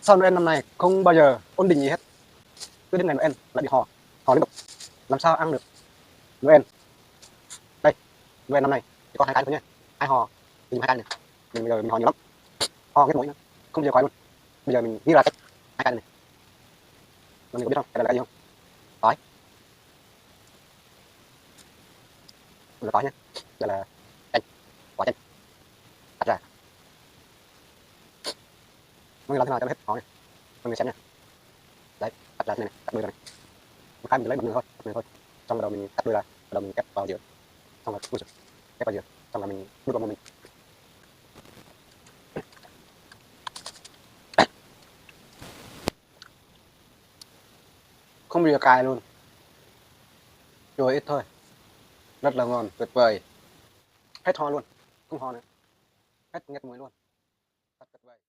sau Noel năm này không bao giờ ổn định gì hết, cứ đến ngày Noel lại bị hò liên tục, làm sao ăn được Noel. Đây, Noel năm này chỉ có 2 cái thôi nhé, ai hò thì 2 cái này, mình bây giờ mình hò nhiều lắm, ho cái mũi nữa, không bao giờ khỏi luôn. Bây giờ mình ghi ra cái 2 cái này, mọi người có biết không, cái là cái gì không? Tỏi, là tỏi nhé, đây là chanh, quả chanh, cắt ra, mọi người làm thế nào cho nó hết hò nha, mọi người xem nha. Đấy, cắt ra thế này, cắt đuôi ra này, một cái mình lấy bật người thôi, xong rồi mình cắt đuôi ra, rồi mình ép vào giữa, xong rồi ép vào giữa, xong rồi mình đút vào mồm mình. Không bao giờ cay luôn, rồi ít thôi, rất là ngon, tuyệt vời, hết ho luôn, không ho nữa, hết nghẹt mũi luôn.